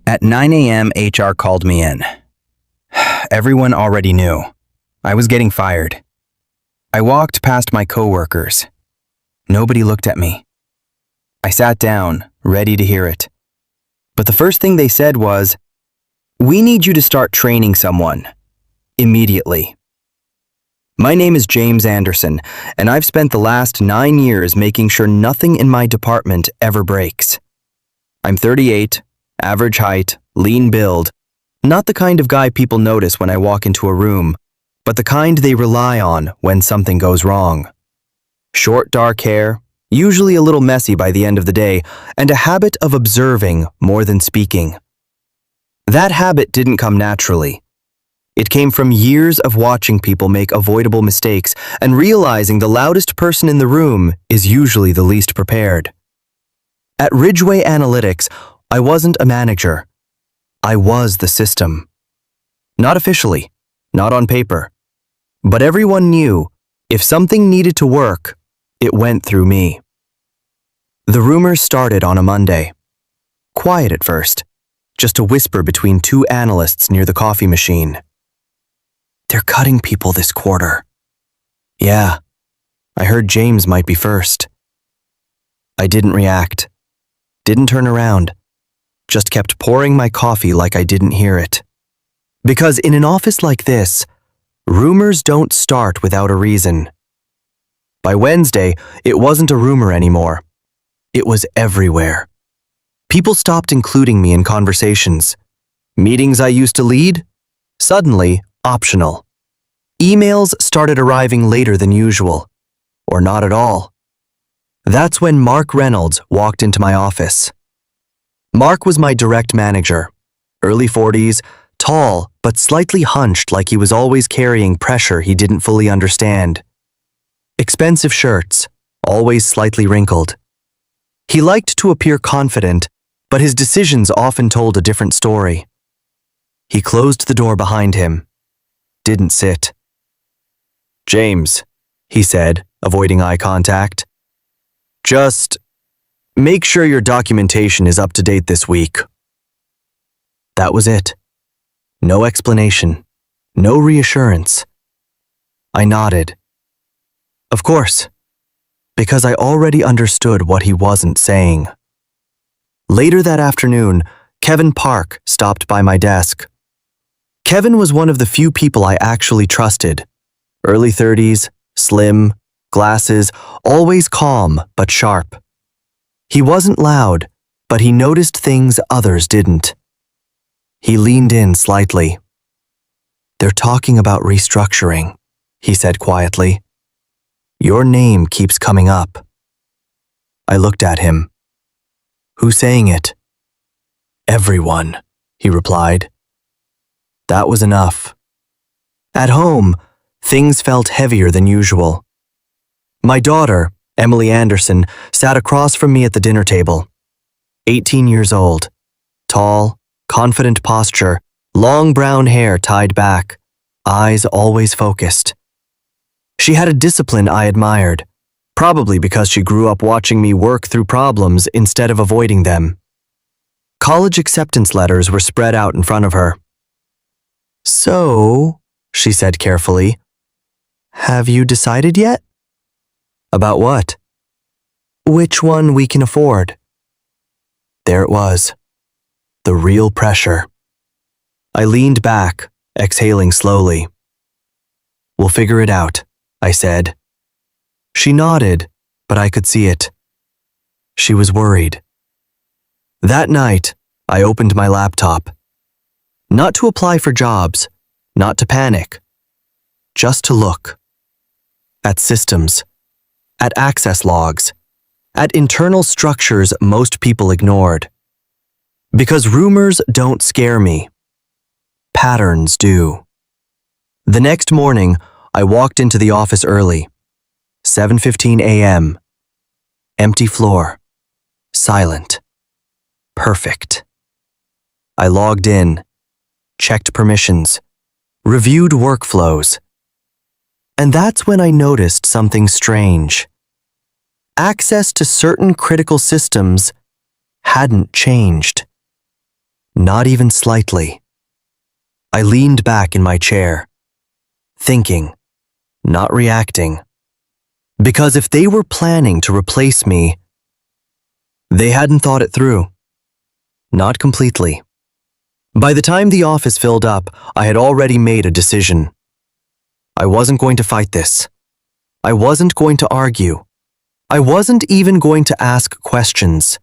At 9 a.m., HR called me in. Everyone already knew. I was getting fired. I walked past my coworkers. Nobody looked at me. I sat down, ready to hear it. But the first thing they said was, "We need you to start training someone. Immediately." My name is James Anderson, and I've spent the last 9 years making sure nothing in my department ever breaks. I'm 38, average height, lean build, not the kind of guy people notice when I walk into a room, but the kind they rely on when something goes wrong. Short, dark hair, usually a little messy by the end of the day, and a habit of observing more than speaking. That habit didn't come naturally. It came from years of watching people make avoidable mistakes and realizing the loudest person in the room is usually the least prepared. At Ridgeway Analytics, I wasn't a manager. I was the system. Not officially, not on paper. But everyone knew if something needed to work, it went through me. The rumors started on a Monday. Quiet at first, just a whisper between two analysts near the coffee machine. "They're cutting people this quarter." "Yeah, I heard James might be first." I didn't react, didn't turn around, just kept pouring my coffee like I didn't hear it. Because in an office like this, rumors don't start without a reason. By Wednesday, it wasn't a rumor anymore. It was everywhere. People stopped including me in conversations. Meetings I used to lead? Suddenly, optional. Emails started arriving later than usual, or not at all. That's when Mark Reynolds walked into my office. Mark was my direct manager, early 40s, tall but slightly hunched like he was always carrying pressure he didn't fully understand. Expensive shirts, always slightly wrinkled. He liked to appear confident, but his decisions often told a different story. He closed the door behind him. Didn't sit. "James," he said, avoiding eye contact. "Just make sure your documentation is up to date this week." That was it. No explanation, no reassurance. I nodded. Of course, because I already understood what he wasn't saying. Later that afternoon, Kevin Park stopped by my desk. Kevin was one of the few people I actually trusted. Early 30s, slim, glasses, always calm but sharp. He wasn't loud, but he noticed things others didn't. He leaned in slightly. "They're talking about restructuring," he said quietly. "Your name keeps coming up." I looked at him. "Who's saying it?" "Everyone," he replied. That was enough. At home, things felt heavier than usual. My daughter, Emily Anderson, sat across from me at the dinner table. 18 years old, tall, confident posture, long brown hair tied back, eyes always focused. She had a discipline I admired, probably because she grew up watching me work through problems instead of avoiding them. College acceptance letters were spread out in front of her. "So," she said carefully, "have you decided yet?" "About what?" "Which one we can afford?" There it was. The real pressure. I leaned back, exhaling slowly. "We'll figure it out," I said. She nodded, but I could see it. She was worried. That night, I opened my laptop. Not to apply for jobs, not to panic, just to look. At systems, at access logs, at internal structures most people ignored. Because rumors don't scare me. Patterns do. The next morning, I walked into the office early. 7:15 a.m. Empty floor. Silent. Perfect. I logged in, checked permissions, reviewed workflows. And that's when I noticed something strange. Access to certain critical systems hadn't changed. Not even slightly. I leaned back in my chair, thinking, not reacting. Because if they were planning to replace me, they hadn't thought it through. Not completely. By the time the office filled up, I had already made a decision. I wasn't going to fight this. I wasn't going to argue. I wasn't even going to ask questions.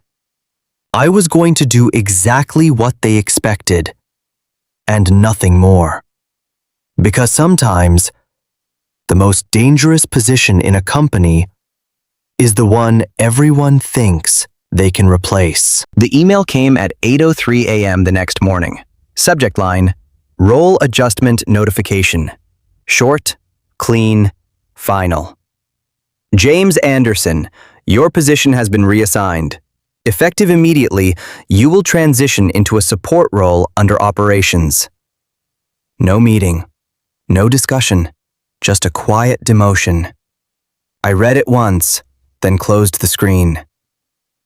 I was going to do exactly what they expected, and nothing more. Because sometimes, the most dangerous position in a company is the one everyone thinks they can replace. The email came at 8:03 a.m. the next morning. Subject line, Role Adjustment Notification. Short, clean, final. James Anderson, your position has been reassigned. Effective immediately, you will transition into a support role under operations. No meeting, no discussion, just a quiet demotion. I read it once, then closed the screen.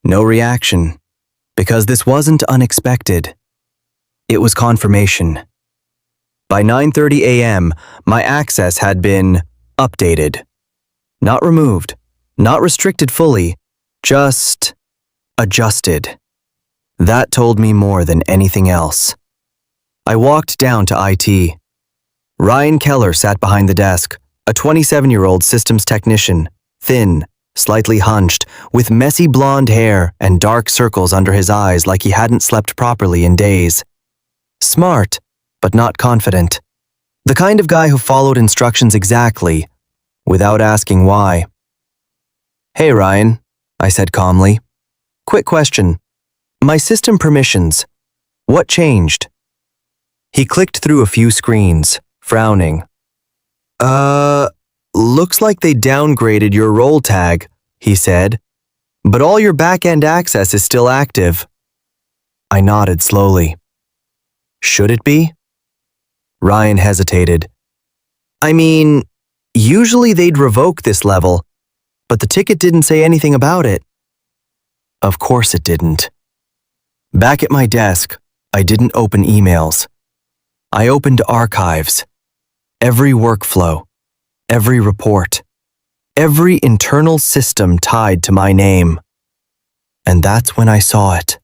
No reaction, because this wasn't unexpected. It was confirmation. By 9:30 a.m., my access had been updated. Not removed, not restricted fully, just adjusted. That told me more than anything else. I walked down to IT. Ryan Keller sat behind the desk, a 27-year-old systems technician, thin, slightly hunched, with messy blonde hair and dark circles under his eyes like he hadn't slept properly in days. Smart, but not confident. The kind of guy who followed instructions exactly, without asking why. "Hey, Ryan," I said calmly. "Quick question. My system permissions. What changed?" He clicked through a few screens, frowning. Looks like they downgraded your role tag," he said. "But all your back-end access is still active." I nodded slowly. "Should it be?" Ryan hesitated. "I mean, usually they'd revoke this level, but the ticket didn't say anything about it." Of course it didn't. Back at my desk, I didn't open emails. I opened archives. Every workflow, every report, every internal system tied to my name. And that's when I saw it.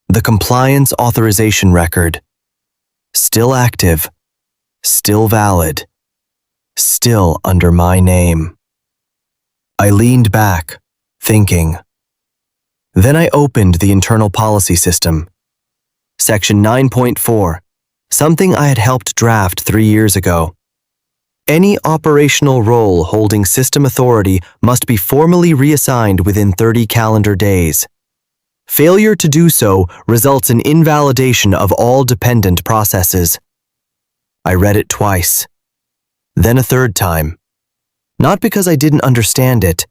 The compliance authorization record. Still active, still valid, still under my name. I leaned back, thinking. Then I opened the internal policy system. Section 9.4, something I had helped draft 3 years ago. Any operational role holding system authority must be formally reassigned within 30 calendar days. Failure to do so results in invalidation of all dependent processes. I read it twice, then a third time. Not because I didn't understand it,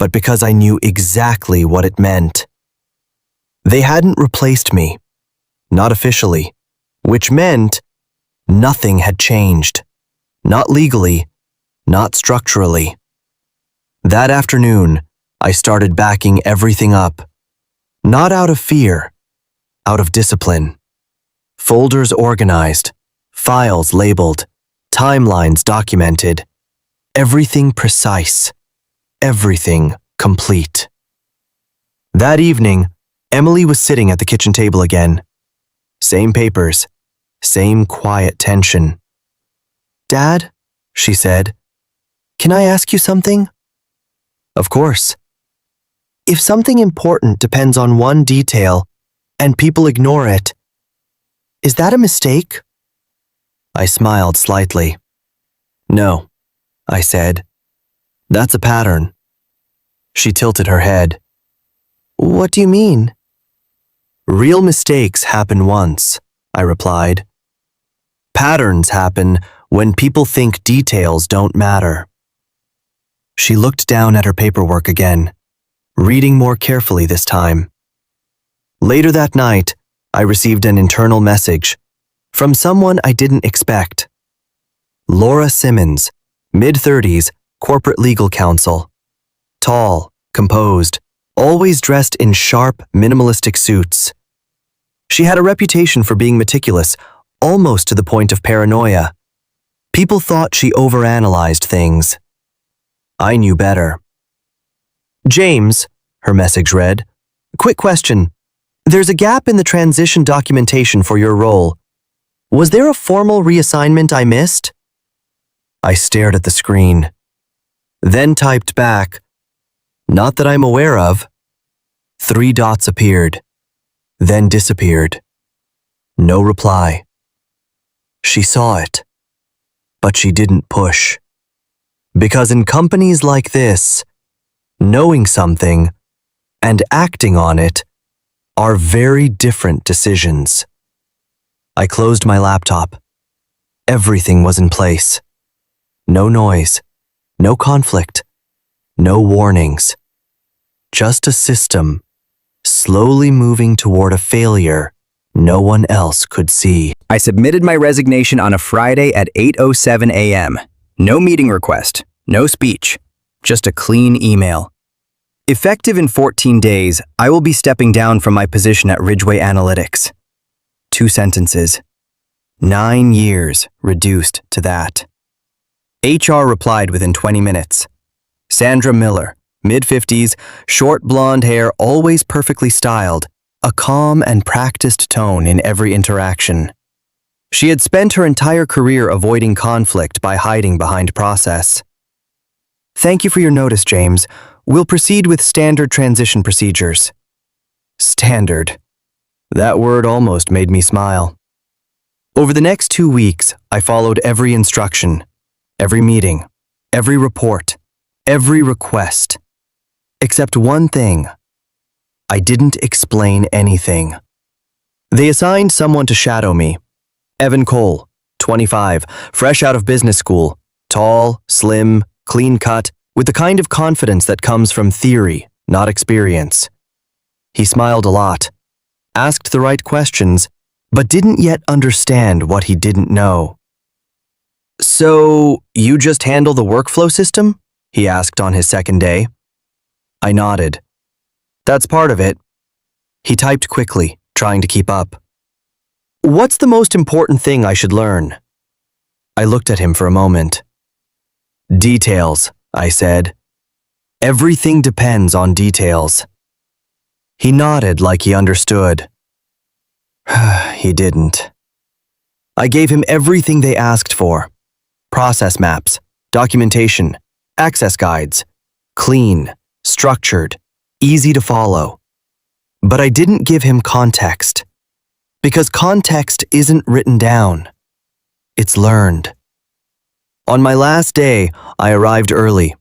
but because I knew exactly what it meant. They hadn't replaced me, not officially, which meant nothing had changed. Not legally, not structurally. That afternoon, I started backing everything up. Not out of fear, out of discipline. Folders organized, files labeled, timelines documented. Everything precise, everything complete. That evening, Emily was sitting at the kitchen table again. Same papers, same quiet tension. "Dad," she said, "can I ask you something?" "Of course." "If something important depends on one detail and people ignore it, is that a mistake?" I smiled slightly. "No," I said. "That's a pattern." She tilted her head. "What do you mean?" "Real mistakes happen once," I replied. "Patterns happen when people think details don't matter." She looked down at her paperwork again, reading more carefully this time. Later that night, I received an internal message from someone I didn't expect. Laura Simmons, mid-30s, corporate legal counsel. Tall, composed, always dressed in sharp, minimalistic suits. She had a reputation for being meticulous, almost to the point of paranoia. People thought she overanalyzed things. I knew better. James, her message read, quick question. There's a gap in the transition documentation for your role. Was there a formal reassignment I missed? I stared at the screen, then typed back, not that I'm aware of. 3 dots appeared, then disappeared. No reply. She saw it, but she didn't push. Because in companies like this, knowing something and acting on it are very different decisions. I closed my laptop. Everything was in place. No noise, no conflict, no warnings. Just a system, slowly moving toward a failure no one else could see. I submitted my resignation on a Friday at 8:07 a.m. No meeting request, no speech, just a clean email. Effective in 14 days, I will be stepping down from my position at Ridgeway Analytics. 2 sentences. 9 years reduced to that. HR replied within 20 minutes. Sandra Miller, mid-50s, short blonde hair, always perfectly styled, a calm and practiced tone in every interaction. She had spent her entire career avoiding conflict by hiding behind process. Thank you for your notice, James. We'll proceed with standard transition procedures. Standard. That word almost made me smile. Over the next 2 weeks, I followed every instruction, every meeting, every report, every request. Except one thing. I didn't explain anything. They assigned someone to shadow me. Evan Cole, 25, fresh out of business school, tall, slim, clean-cut, with the kind of confidence that comes from theory, not experience. He smiled a lot, asked the right questions, but didn't yet understand what he didn't know. So, you just handle the workflow system? He asked on his second day. I nodded. That's part of it. He typed quickly, trying to keep up. What's the most important thing I should learn? I looked at him for a moment. Details, I said. Everything depends on details. He nodded like he understood. He didn't. I gave him everything they asked for. Process maps, documentation, access guides. Clean, structured, easy to follow. But I didn't give him context. Because context isn't written down. It's learned. On my last day, I arrived early,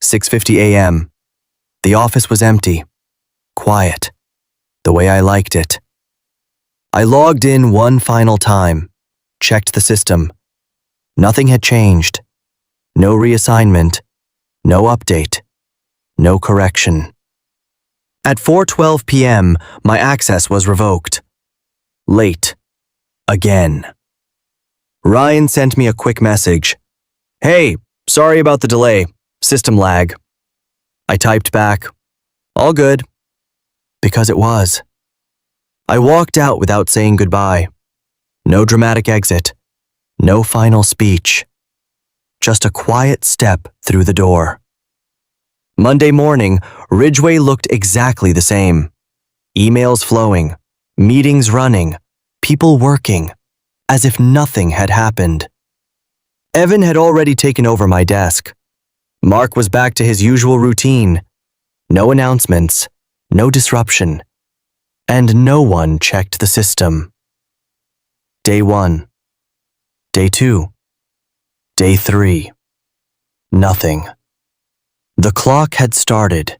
6:50 a.m. The office was empty, quiet, the way I liked it. I logged in one final time, checked the system. Nothing had changed. No reassignment, no update, no correction. At 4:12 p.m., my access was revoked. Late. Again. Ryan sent me a quick message. Hey, sorry about the delay. System lag. I typed back, all good. Because it was. I walked out without saying goodbye. No dramatic exit. No final speech. Just a quiet step through the door. Monday morning, Ridgeway looked exactly the same. Emails flowing, meetings running, people working, as if nothing had happened. Evan had already taken over my desk. Mark was back to his usual routine. No announcements, no disruption, and no one checked the system. Day 1. Day 2. Day 3. Nothing. The clock had started.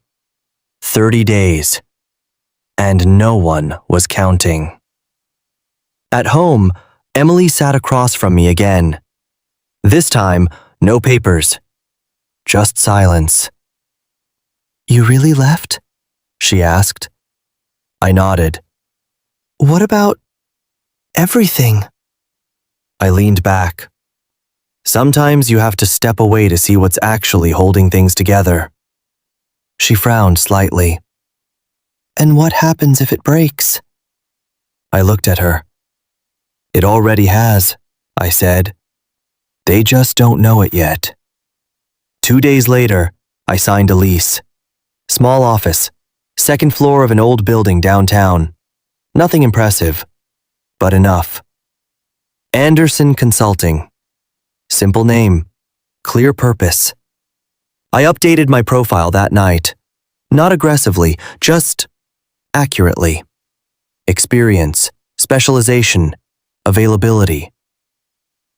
30 days. And no one was counting. At home, Emily sat across from me again. This time, no papers. Just silence. You really left? She asked. I nodded. What about everything? I leaned back. Sometimes you have to step away to see what's actually holding things together. She frowned slightly. And what happens if it breaks? I looked at her. It already has, I said. They just don't know it yet. 2 days later, I signed a lease. Small office, second floor of an old building downtown. Nothing impressive, but enough. Anderson Consulting. Simple name, clear purpose. I updated my profile that night. Not aggressively, just accurately. Experience, specialization, availability.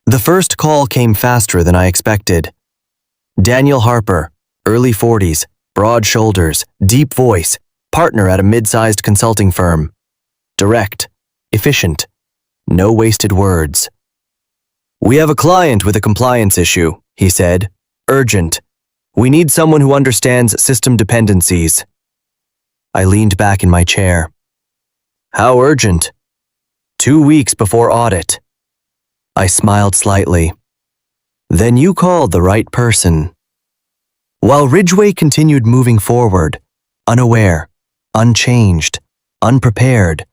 The first call came faster than I expected. Daniel Harper, early 40s, broad shoulders, deep voice, partner at a mid-sized consulting firm. Direct, efficient, no wasted words. We have a client with a compliance issue, he said. Urgent. We need someone who understands system dependencies. I leaned back in my chair. How urgent? 2 weeks before audit. I smiled slightly. Then you called the right person. While Ridgway continued moving forward, unaware, unchanged, unprepared,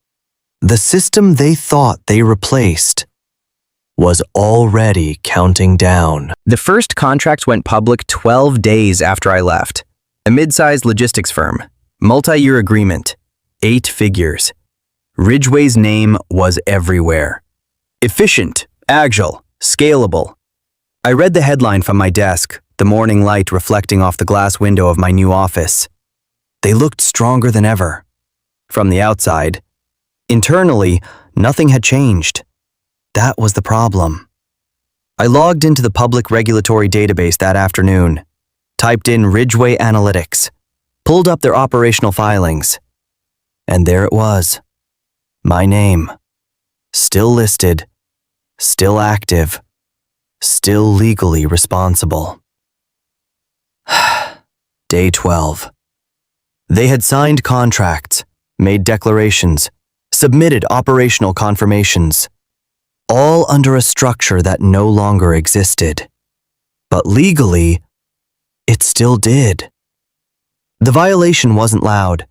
the system they thought they replaced was already counting down. The first contract went public 12 days after I left. A mid-sized logistics firm. Multi-year agreement. 8 figures. Ridgway's name was everywhere. Efficient, agile, scalable. I read the headline from my desk, the morning light reflecting off the glass window of my new office. They looked stronger than ever. From the outside. Internally, nothing had changed. That was the problem. I logged into the public regulatory database that afternoon, typed in Ridgway Analytics, pulled up their operational filings, and there it was. My name. Still listed, still active, still legally responsible. Day 12. They had signed contracts, made declarations, submitted operational confirmations, all under a structure that no longer existed. But legally, it still did. The violation wasn't loud.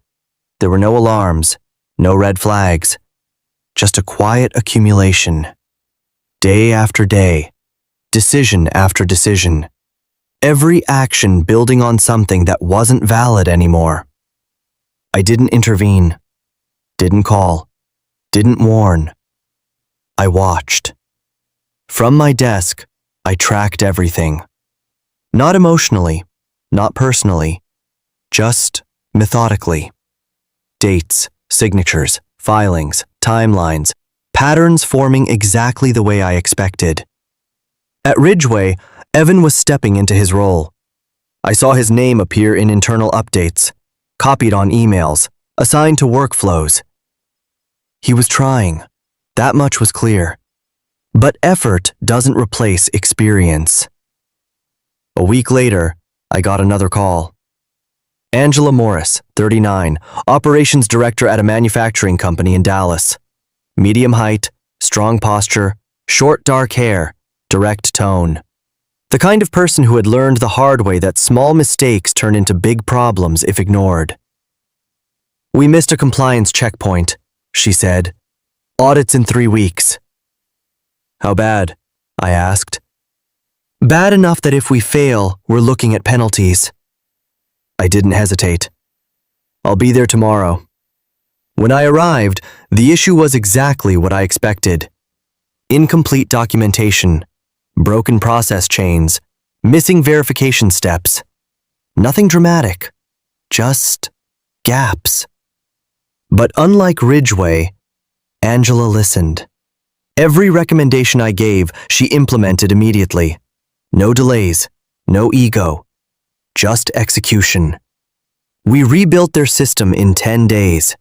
There were no alarms, no red flags, just a quiet accumulation. Day after day, decision after decision, every action building on something that wasn't valid anymore. I didn't intervene, didn't call, didn't warn. I watched. From my desk, I tracked everything. Not emotionally, not personally, just methodically. Dates, signatures, filings, timelines, patterns forming exactly the way I expected. At Ridgway, Evan was stepping into his role. I saw his name appear in internal updates, copied on emails, assigned to workflows. He was trying. That much was clear. But effort doesn't replace experience. A week later, I got another call. Angela Morris, 39, operations director at a manufacturing company in Dallas. Medium height, strong posture, short dark hair, direct tone. The kind of person who had learned the hard way that small mistakes turn into big problems if ignored. We missed a compliance checkpoint, she said. Audits in 3 weeks. How bad? I asked. Bad enough that if we fail, we're looking at penalties. I didn't hesitate. I'll be there tomorrow. When I arrived, the issue was exactly what I expected. Incomplete documentation, broken process chains, missing verification steps. Nothing dramatic, just gaps. But unlike Ridgway, Angela listened. Every recommendation I gave, she implemented immediately. No delays, no ego, just execution. We rebuilt their system in 10 days.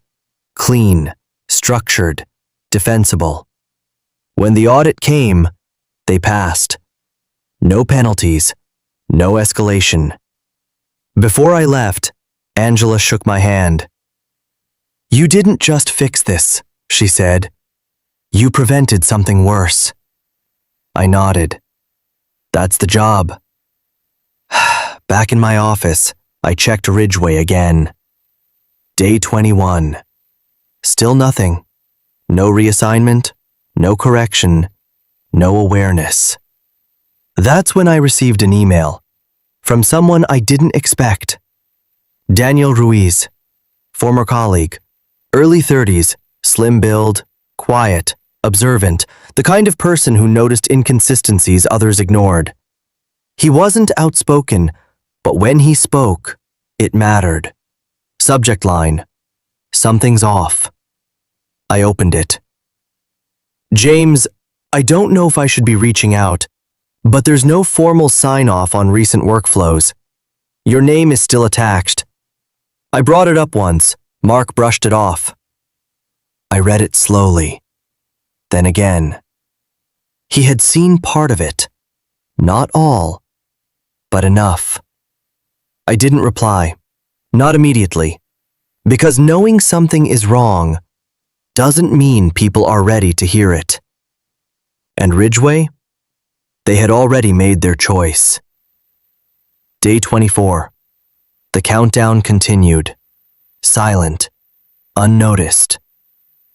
Clean, structured, defensible. When the audit came, they passed. No penalties, no escalation. Before I left, Angela shook my hand. You didn't just fix this, she said. You prevented something worse. I nodded. That's the job. Back in my office, I checked Ridgway again. Day 21. Still nothing. No reassignment, no correction, no awareness. That's when I received an email from someone I didn't expect. Daniel Ruiz, former colleague, early 30s, slim build, quiet, observant, the kind of person who noticed inconsistencies others ignored. He wasn't outspoken, but when he spoke, it mattered. Subject line: something's off. I opened it. James, I don't know if I should be reaching out, but there's no formal sign-off on recent workflows. Your name is still attached. I brought it up once. Mark brushed it off. I read it slowly. Then again. He had seen part of it. Not all, but enough. I didn't reply. Not immediately. Because knowing something is wrong doesn't mean people are ready to hear it. And Ridgeway? They had already made their choice. Day 24. The countdown continued. Silent. Unnoticed.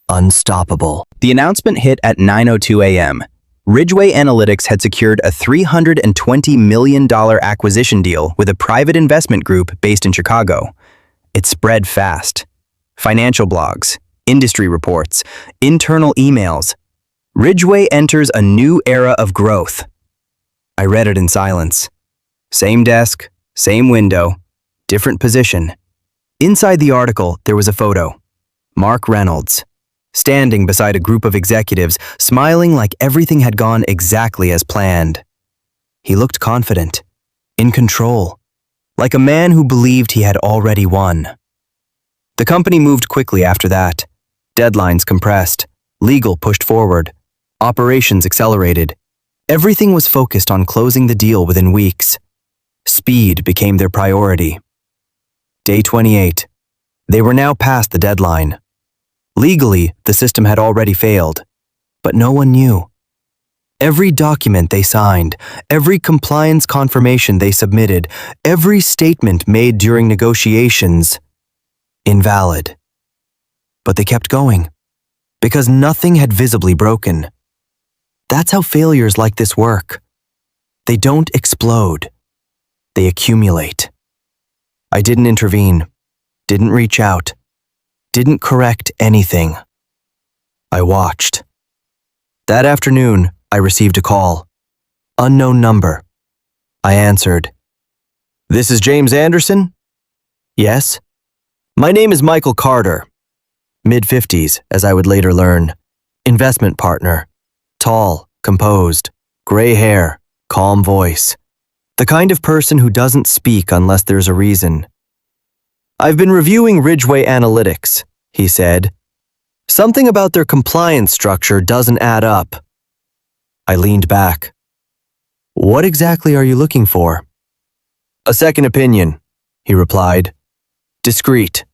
Unstoppable. The announcement hit at 9:02 a.m. Ridgeway Analytics had secured a $320 million acquisition deal with a private investment group based in Chicago. It spread fast. Financial blogs, industry reports, internal emails. Ridgeway enters a new era of growth. I read it in silence. Same desk, same window, different position. Inside the article, there was a photo. Mark Reynolds, standing beside a group of executives, smiling like everything had gone exactly as planned. He looked confident, in control, like a man who believed he had already won. The company moved quickly after that. Deadlines compressed, legal pushed forward, operations accelerated. Everything was focused on closing the deal within weeks. Speed became their priority. Day 28. They were now past the deadline. Legally, the system had already failed, but no one knew. Every document they signed, every compliance confirmation they submitted, every statement made during negotiations, invalid. But they kept going, because nothing had visibly broken. That's how failures like this work. They don't explode. They accumulate. I didn't intervene, didn't reach out, didn't correct anything. I watched. That afternoon, I received a call. Unknown number. I answered. "This is James Anderson?" "Yes." "My name is Michael Carter." Mid-50s, as I would later learn. Investment partner. Tall, composed, gray hair, calm voice. The kind of person who doesn't speak unless there's a reason. "I've been reviewing Ridgeway Analytics," he said. "Something about their compliance structure doesn't add up." I leaned back. "What exactly are you looking for?" "A second opinion," he replied. "Discreet."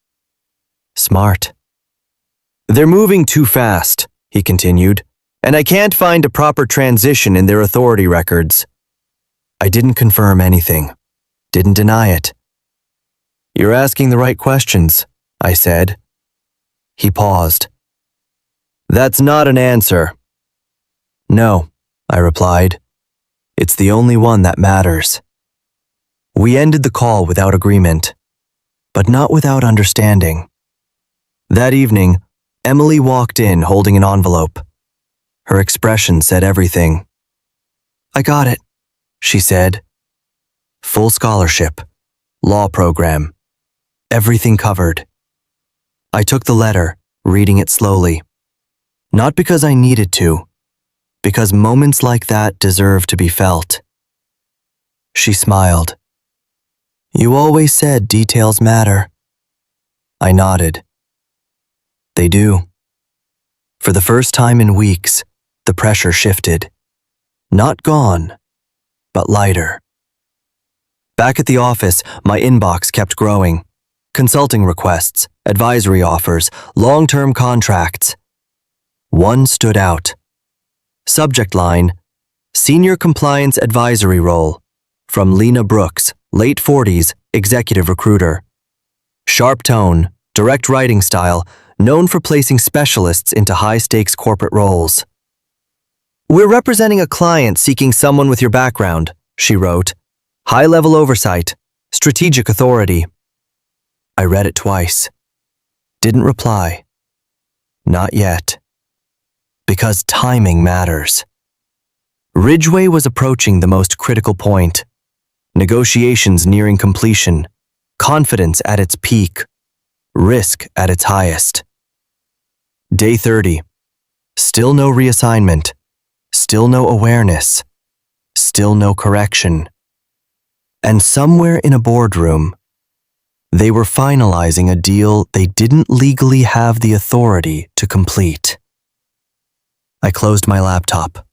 Smart. "They're moving too fast," he continued, "and I can't find a proper transition in their authority records." I didn't confirm anything, didn't deny it. "You're asking the right questions," I said. He paused. "That's not an answer." "No," I replied. "It's the only one that matters." We ended the call without agreement, but not without understanding. That evening, Emily walked in holding an envelope. Her expression said everything. "I got it," she said. Full scholarship, law program, everything covered. I took the letter, reading it slowly. Not because I needed to, because moments like that deserve to be felt. She smiled. "You always said details matter." I nodded. They do. For the first time in weeks, the pressure shifted. Not gone, but lighter. Back at the office, my inbox kept growing. Consulting requests, advisory offers, long-term contracts. One stood out. Subject line: Senior Compliance Advisory Role, from Lena Brooks, late 40s, executive recruiter. Sharp tone, direct writing style, known for placing specialists into high-stakes corporate roles. "We're representing a client seeking someone with your background," she wrote. "High-level oversight, strategic authority." I read it twice. Didn't reply. Not yet. Because timing matters. Ridgway was approaching the most critical point. Negotiations nearing completion. Confidence at its peak. Risk at its highest. Day 30. Still no reassignment. Still no awareness. Still no correction. And somewhere in a boardroom, they were finalizing a deal they didn't legally have the authority to complete. I closed my laptop.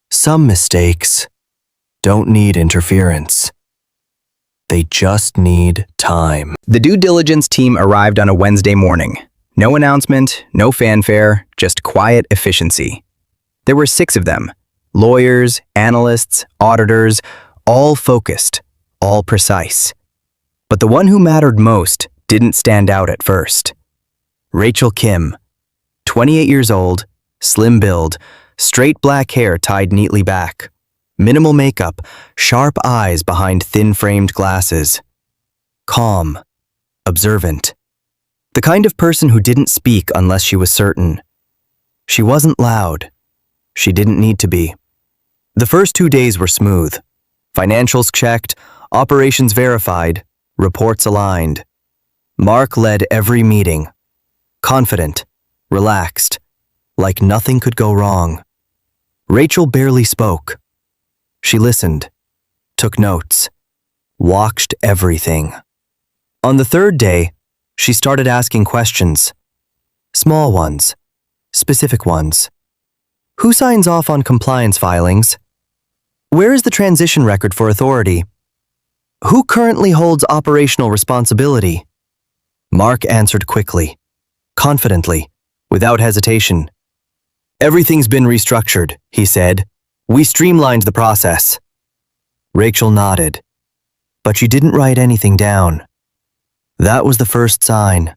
Some mistakes don't need interference. They just need time. The due diligence team arrived on a Wednesday morning. No announcement, no fanfare, just quiet efficiency. There were 6 of them. Lawyers, analysts, auditors, all focused, all precise. But the one who mattered most didn't stand out at first. Rachel Kim, 28 years old, slim build, straight black hair tied neatly back, minimal makeup, sharp eyes behind thin-framed glasses. Calm, observant. The kind of person who didn't speak unless she was certain. She wasn't loud. She didn't need to be. The first 2 days were smooth. Financials checked, operations verified, reports aligned. Mark led every meeting. Confident, relaxed, like nothing could go wrong. Rachel barely spoke. She listened, took notes, watched everything. On the 3rd day, she started asking questions. Small ones, specific ones. Who signs off on compliance filings? Where is the transition record for authority? Who currently holds operational responsibility? Mark answered quickly, confidently, without hesitation. "Everything's been restructured," he said. "We streamlined the process." Rachel nodded, but she didn't write anything down. That was the first sign.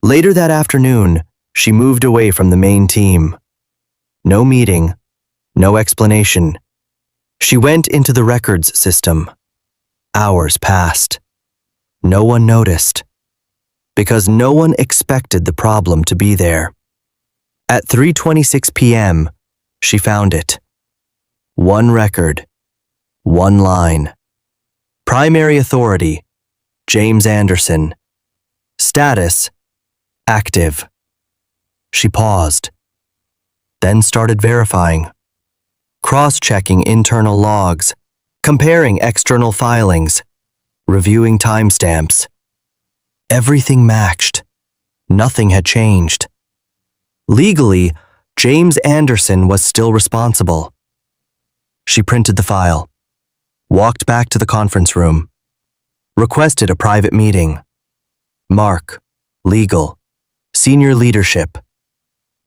Later that afternoon, she moved away from the main team. No meeting, no explanation. She went into the records system. Hours passed. No one noticed. Because no one expected the problem to be there. At 3:26 p.m., she found it. One record. One line. Primary authority, James Anderson. Status, active. She paused, then started verifying. Cross-checking internal logs, comparing external filings, reviewing timestamps. Everything matched. Nothing had changed. Legally, James Anderson was still responsible. She printed the file, walked back to the conference room, requested a private meeting. Mark, legal, senior leadership.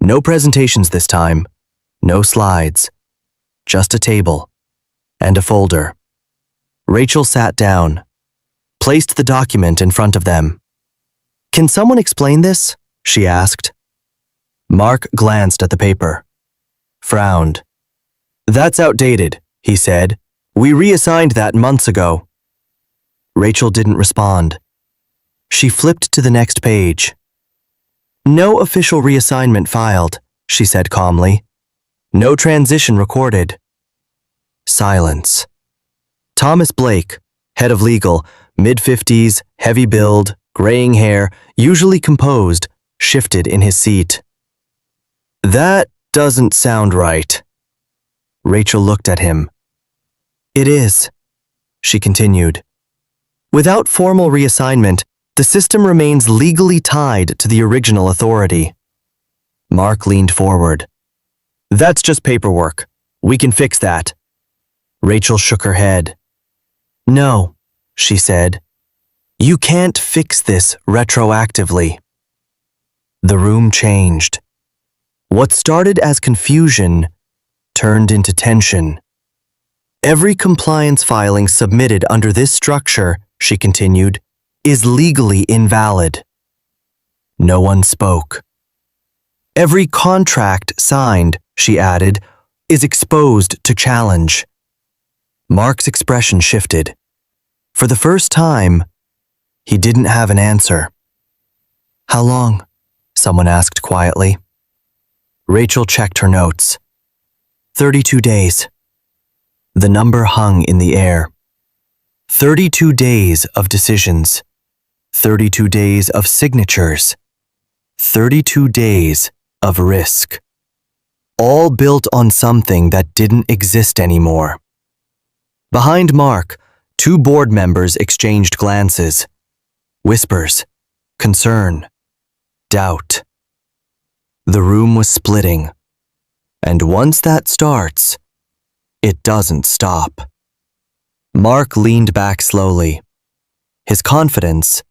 No presentations this time, no slides, just a table and a folder. Rachel sat down, placed the document in front of them. "Can someone explain this?" she asked. Mark glanced at the paper, frowned. "That's outdated," he said. "We reassigned that months ago." Rachel didn't respond. She flipped to the next page. "No official reassignment filed," she said calmly. "No transition recorded." Silence. Thomas Blake, head of legal, mid-50s, heavy build, graying hair, usually composed, shifted in his seat. "That doesn't sound right." Rachel looked at him. "It is," she continued. "Without formal reassignment, the system remains legally tied to the original authority." Mark leaned forward. "That's just paperwork. We can fix that." Rachel shook her head. "No," she said. "You can't fix this retroactively." The room changed. What started as confusion turned into tension. "Every compliance filing submitted under this structure," she continued, "is legally invalid." No one spoke. Every contract signed, she added, is exposed to challenge. Mark's expression shifted. For the first time, he didn't have an answer. How long? Someone asked quietly. Rachel checked her notes. 32 days. The number hung in the air. 32 days of decisions. 32 days of signatures. 32 days of risk. All built on something that didn't exist anymore. Behind Mark, two board members exchanged glances. Whispers, concern, doubt. The room was splitting. And once that starts, it doesn't stop. Mark leaned back slowly. His confidence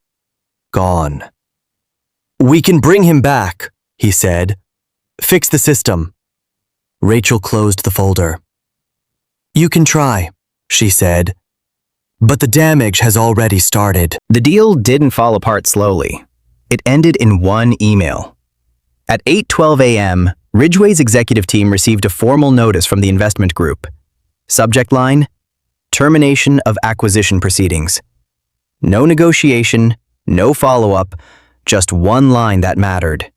gone. We can bring him back, he said. Fix the system. Rachel closed the folder. You can try, she said. But the damage has already started. The deal didn't fall apart slowly. It ended in one email. At 8:12 a.m., Ridgeway's executive team received a formal notice from the investment group. Subject line: termination of acquisition proceedings. No negotiation, no follow-up, just one line that mattered.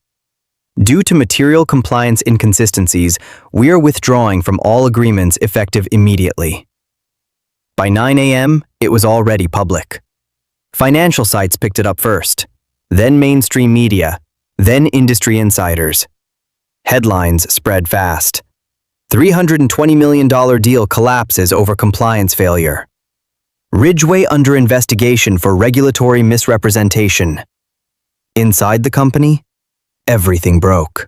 Due to material compliance inconsistencies, we are withdrawing from all agreements effective immediately. By 9 a.m., it was already public. Financial sites picked it up first, then mainstream media, then industry insiders. Headlines spread fast. $320 million deal collapses over compliance failure. Ridgeway under investigation for regulatory misrepresentation. Inside the company, everything broke.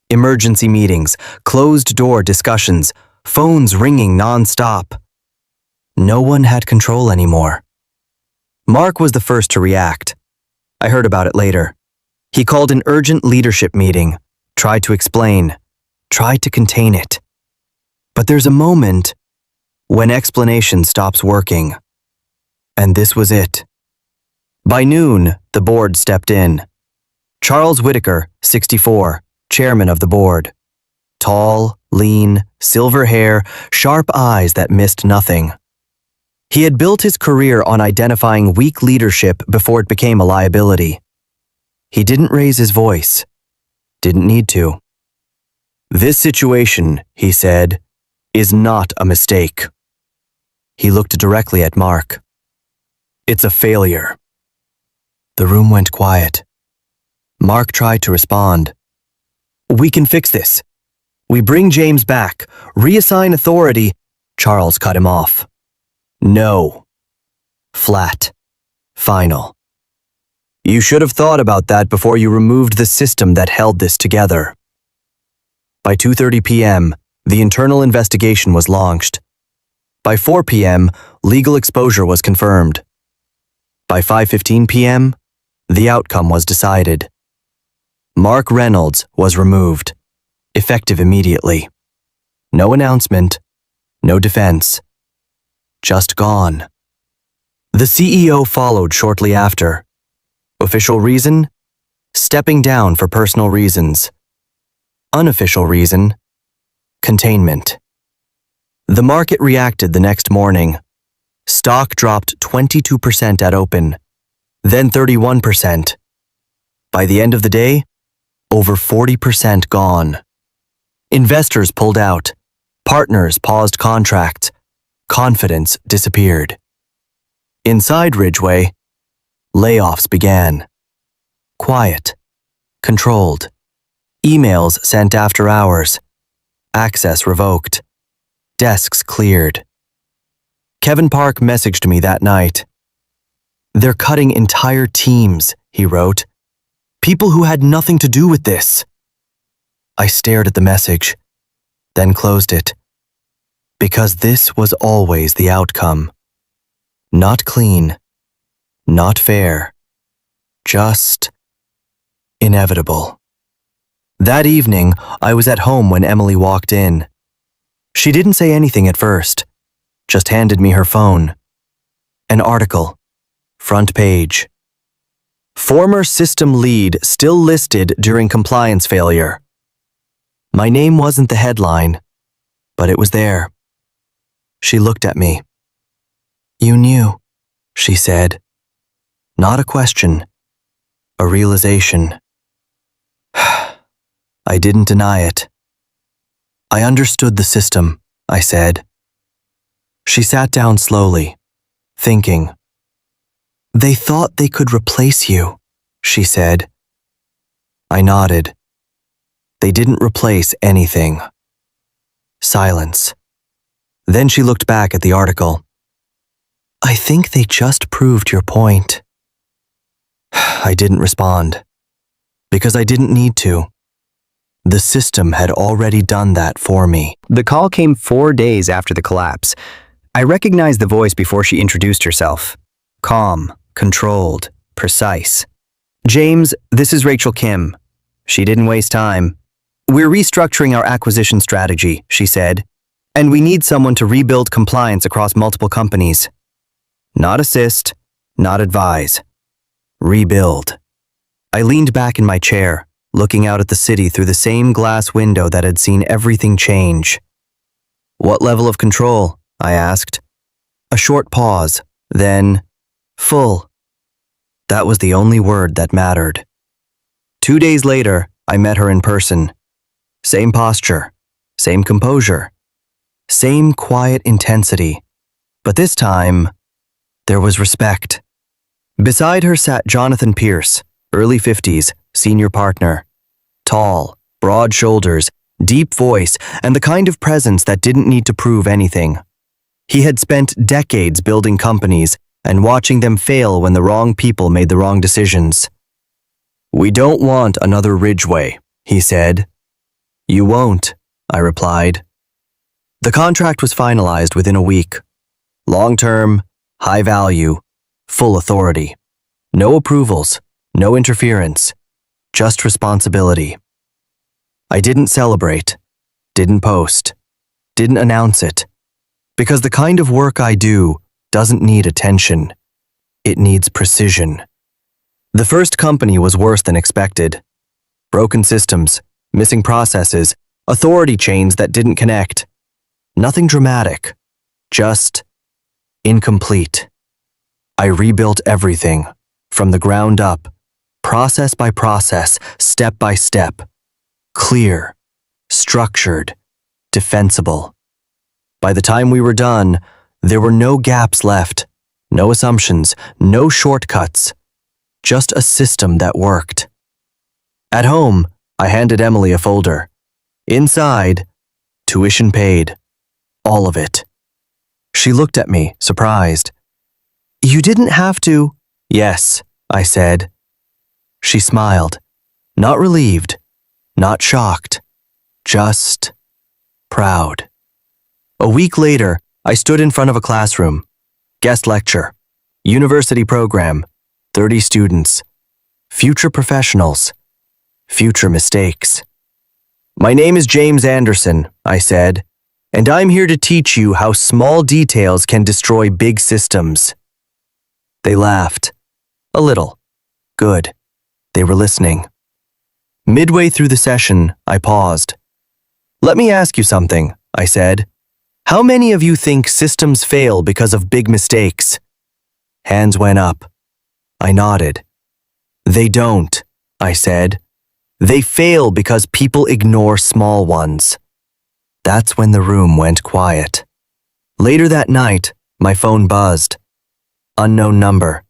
Emergency meetings, closed-door discussions, phones ringing non-stop. No one had control anymore. Mark was the first to react. I heard about it later. He called an urgent leadership meeting, tried to explain, tried to contain it. But there's a moment when explanation stops working. And this was it. By noon, the board stepped in. Charles Whitaker, 64, chairman of the board. Tall, lean, silver hair, sharp eyes that missed nothing. He had built his career on identifying weak leadership before it became a liability. He didn't raise his voice. Didn't need to. This situation, he said, is not a mistake. He looked directly at Mark. It's a failure. The room went quiet. Mark tried to respond. We can fix this. We bring James back, reassign authority. Charles cut him off. No. Flat. Final. You should have thought about that before you removed the system that held this together. By 2:30 p.m., the internal investigation was launched. By 4 p.m., legal exposure was confirmed. By 5:15 p.m., the outcome was decided. Mark Reynolds was removed, effective immediately. No announcement, no defense. Just gone. The CEO followed shortly after. Official reason? Stepping down for personal reasons. Unofficial reason? Containment. The market reacted the next morning. Stock dropped 22% at open, then 31%. By the end of the day, over 40% gone. Investors pulled out. Partners paused contracts. Confidence disappeared. Inside Ridgeway, layoffs began. Quiet. Controlled. Emails sent after hours. Access revoked. Desks cleared. Kevin Park messaged me that night. They're cutting entire teams, he wrote. People who had nothing to do with this. I stared at the message, then closed it. Because this was always the outcome. Not clean, not fair, just inevitable. That evening, I was at home when Emily walked in. She didn't say anything at first, just handed me her phone. An article, front page. Former system lead still listed during compliance failure. My name wasn't the headline, but it was there. She looked at me. "You knew," she said. Not a question, a realization. I didn't deny it. "I understood the system," I said. She sat down slowly, thinking. "They thought they could replace you," she said. I nodded. They didn't replace anything. Silence. Then she looked back at the article. "I think they just proved your point." I didn't respond, because I didn't need to. The system had already done that for me. The call came 4 days after the collapse. I recognized the voice before she introduced herself. Calm, controlled, precise. "James, this is Rachel Kim." She didn't waste time. "We're restructuring our acquisition strategy," she said, "and we need someone to rebuild compliance across multiple companies. Not assist, not advise. Rebuild." I leaned back in my chair, looking out at the city through the same glass window that had seen everything change. "What level of control?" I asked. A short pause, then, "Full." That was the only word that mattered. 2 days later, I met her in person. Same posture, same composure, same quiet intensity. But this time, there was respect. Beside her sat Jonathan Pierce, early 50s, senior partner. Tall, broad shoulders, deep voice, and the kind of presence that didn't need to prove anything. He had spent decades building companies and watching them fail when the wrong people made the wrong decisions. "We don't want another Ridgeway," he said. "You won't," I replied. The contract was finalized within a week. Long-term, high value, full authority. No approvals, no interference, just responsibility. I didn't celebrate, didn't post, didn't announce it, because the kind of work I do doesn't need attention. It needs precision. The first company was worse than expected. Broken systems, missing processes, authority chains that didn't connect. Nothing dramatic, just incomplete. I rebuilt everything, from the ground up, process by process, step by step. Clear, structured, defensible. By the time we were done, there were no gaps left, no assumptions, no shortcuts, just a system that worked. At home, I handed Emily a folder. Inside, tuition paid. All of it. She looked at me, surprised. "You didn't have to." "Yes," I said. She smiled. Not relieved, not shocked, just proud. A week later, I stood in front of a classroom. Guest lecture. University program. 30 students. Future professionals. Future mistakes. "My name is James Anderson," I said, "and I'm here to teach you how small details can destroy big systems." They laughed. A little. Good. They were listening. Midway through the session, I paused. "Let me ask you something," I said. "How many of you think systems fail because of big mistakes?" Hands went up. I nodded. "They don't," I said. "They fail because people ignore small ones." That's when the room went quiet. Later that night, my phone buzzed. Unknown number.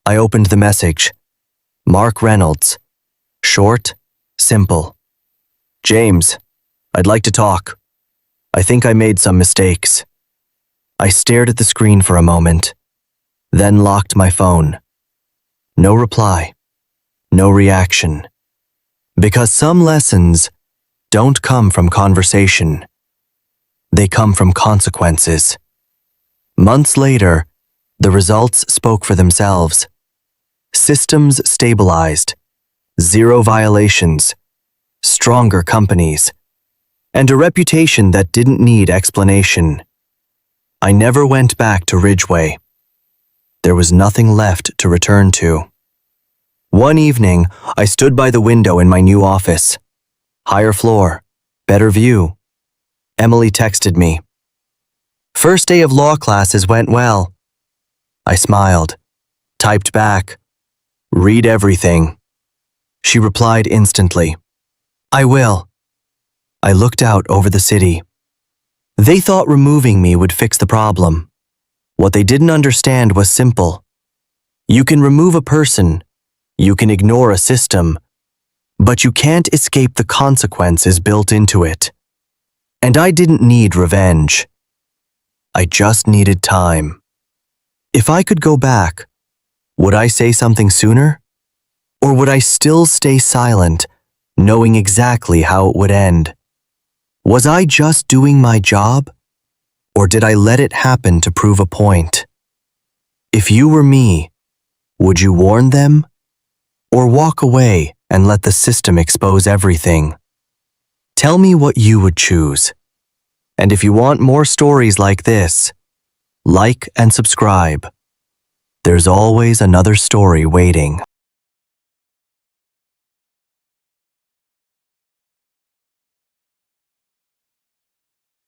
I opened the message. Mark Reynolds. Short, simple. "James, I'd like to talk. I think I made some mistakes." I stared at the screen for a moment, then locked my phone. No reply. No reaction. Because some lessons don't come from conversation. They come from consequences. Months later, the results spoke for themselves. Systems stabilized, 0 violations, stronger companies, and a reputation that didn't need explanation. I never went back to Ridgeway. There was nothing left to return to. One evening, I stood by the window in my new office. Higher floor, better view. Emily texted me. First day of law classes went well. I smiled, typed back, read everything. She replied instantly, I will. I looked out over the city. They thought removing me would fix the problem. What they didn't understand was simple. You can remove a person, you can ignore a system, but you can't escape the consequences built into it. And I didn't need revenge. I just needed time. If I could go back, would I say something sooner? Or would I still stay silent, knowing exactly how it would end? Was I just doing my job? Or did I let it happen to prove a point? If you were me, would you warn them? Or walk away and let the system expose everything? Tell me what you would choose. And if you want more stories like this, like and subscribe. There's always another story waiting.